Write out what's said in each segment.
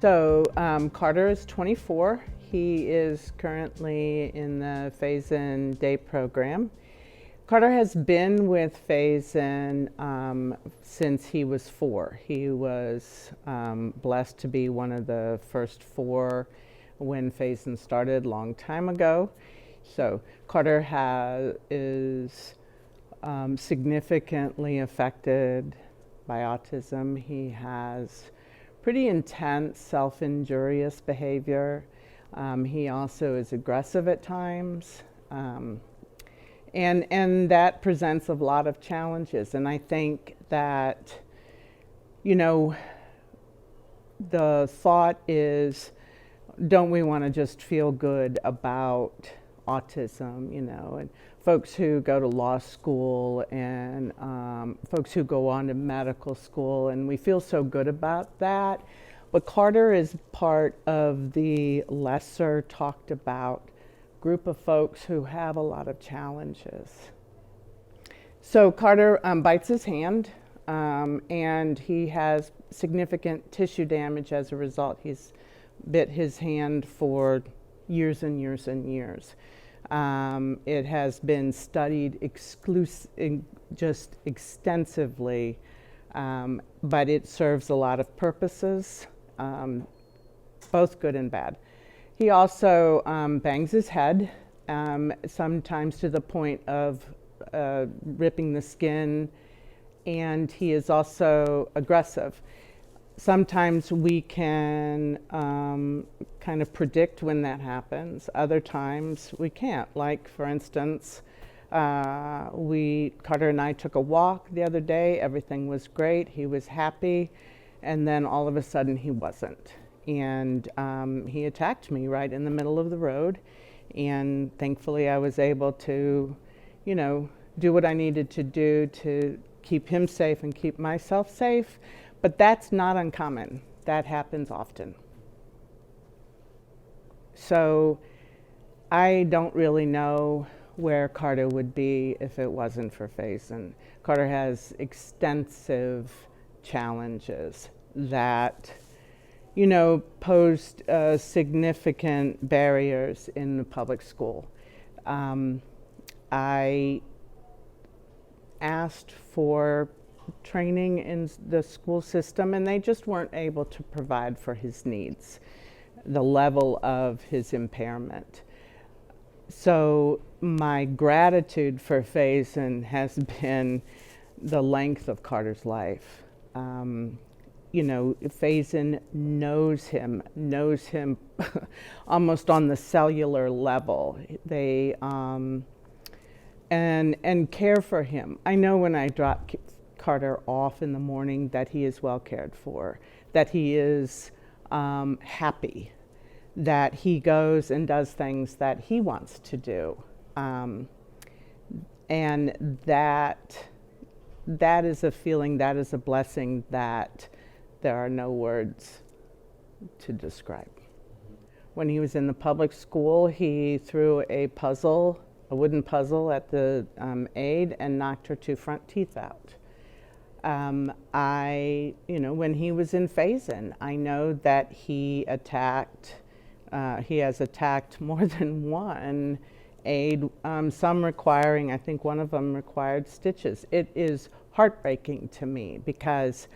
Carter is 24. He is currently in the Phase-In Day program. Carter has been with Phase-In since he was 4. He was blessed to be one of the first 4 when Phase-In started a long time ago. So Carter is significantly affected by autism. He has pretty intense self-injurious behavior. He also is aggressive at times. And that presents a lot of challenges. And I think that, the thought is, don't we want to just feel good about autism, and folks who go to law school and folks who go on to medical school, and we feel so good about that. But Carter is part of the lesser talked about group of folks who have a lot of challenges. So Carter bites his hand, and he has significant tissue damage as a result. He's bit his hand for years and years and years. It has been studied just extensively, but it serves a lot of purposes, both good and bad. He also bangs his head, sometimes to the point of ripping the skin, and he is also aggressive. Sometimes we can kind of predict when that happens. Other times we can't. Like, for instance, Carter and I took a walk the other day. Everything was great. He was happy. And then all of a sudden he wasn't. And he attacked me right in the middle of the road. And thankfully I was able to, do what I needed to do to keep him safe and keep myself safe. But that's not uncommon. That happens often. So I don't really know where Carter would be if it wasn't for Phase-In. Carter has extensive challenges that, posed significant barriers in the public school. I asked for training in the school system, and they just weren't able to provide for his needs, the level of his impairment. So my gratitude for Phase-In has been the length of Carter's life. Phase-In knows him almost on the cellular level. They and care for him. I know when I drop Carter off in the morning that he is well cared for, that he is happy, that he goes and does things that he wants to do, and that is a feeling, that is a blessing that there are no words to describe. When he was in the public school, he threw a wooden puzzle at the aide and knocked her 2 front teeth out. When he was in Phase-In, I know that he has attacked more than one aide, some requiring, I think one of them required stitches. It is heartbreaking to me because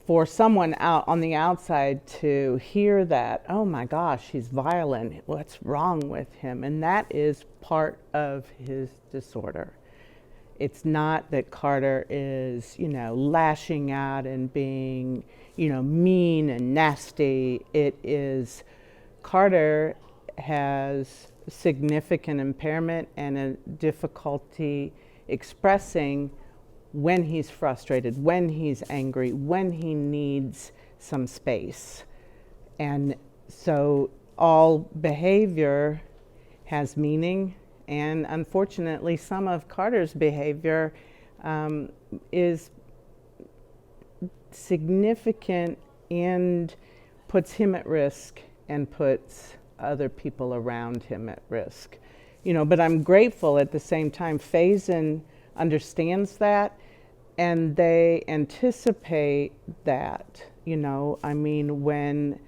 for someone out on the outside to hear that, oh my gosh, he's violent, what's wrong with him? And that is part of his disorder. It's not that Carter is, lashing out and being, mean and nasty. It is Carter has significant impairment and a difficulty expressing when he's frustrated, when he's angry, when he needs some space. And so all behavior has meaning, and unfortunately some of Carter's behavior is significant and puts him at risk and puts other people around him at risk. But I'm grateful at the same time. Phase-In understands that. And they anticipate that, I mean, when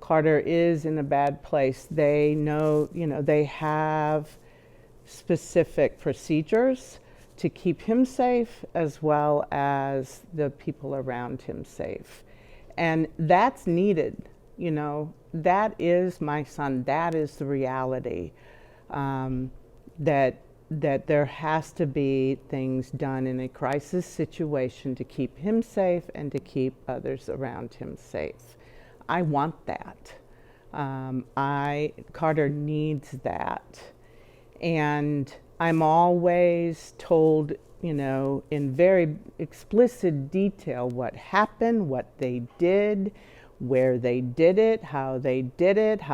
Carter is in a bad place, they know, they have specific procedures to keep him safe as well as the people around him safe. And that's needed, that is my son, that is the reality. That there has to be things done in a crisis situation to keep him safe and to keep others around him safe. I want that. Carter needs that. And I'm always told, in very explicit detail what happened, what they did, where they did it, how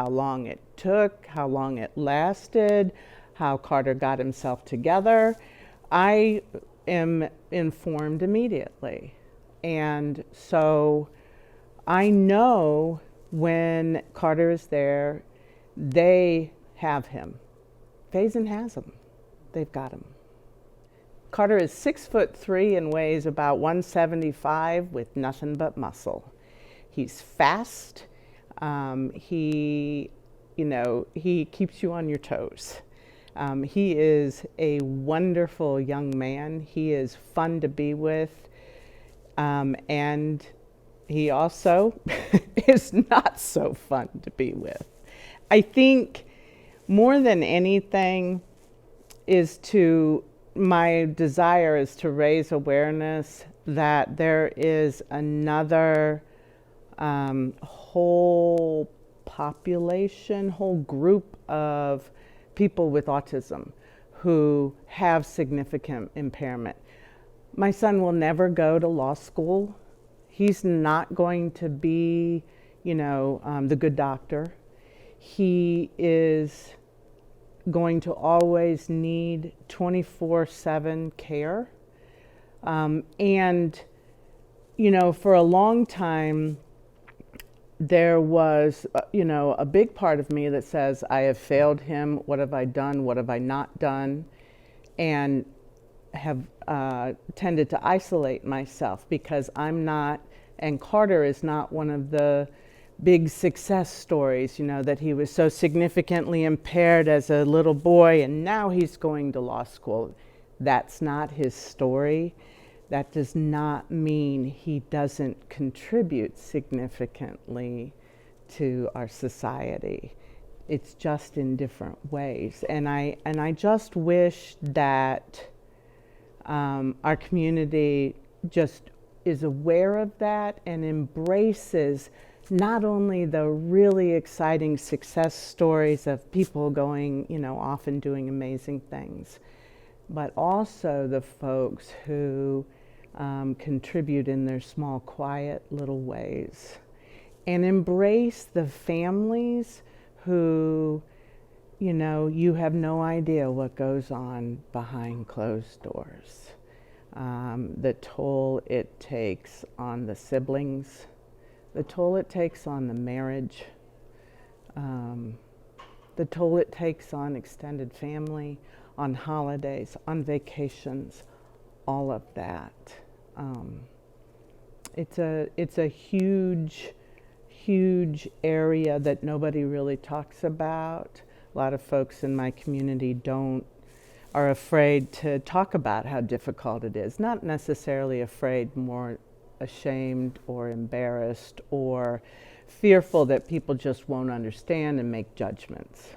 long it took, how long it lasted, how Carter got himself together. I am informed immediately. And so I know when Carter is there, they have him. Faison has him. They've got him. Carter is 6'3" and weighs about 175 with nothing but muscle. He's fast. He keeps you on your toes. He is a wonderful young man. He is fun to be with. And he also is not so fun to be with. I think more than anything my desire is to raise awareness that there is another whole population, whole group of people with autism who have significant impairment. My son will never go to law school. He's not going to be, the good doctor. He is going to always need 24/7 care. And, for a long time, there was, a big part of me that says, I have failed him. What have I done? What have I not done? And have tended to isolate myself because I'm not, and Carter is not one of the big success stories, that he was so significantly impaired as a little boy and now he's going to law school. That's not his story. That does not mean he doesn't contribute significantly to our society. It's just in different ways. And I just wish that our community just is aware of that and embraces not only the really exciting success stories of people going, off and doing amazing things, but also the folks who contribute in their small, quiet little ways. And embrace the families who, you have no idea what goes on behind closed doors. The toll it takes on the siblings, the toll it takes on the marriage, the toll it takes on extended family, on holidays, on vacations, all of that. It's a huge, huge area that nobody really talks about. A lot of folks in my community are afraid to talk about how difficult it is. Not necessarily afraid, more ashamed or embarrassed or fearful that people just won't understand and make judgments.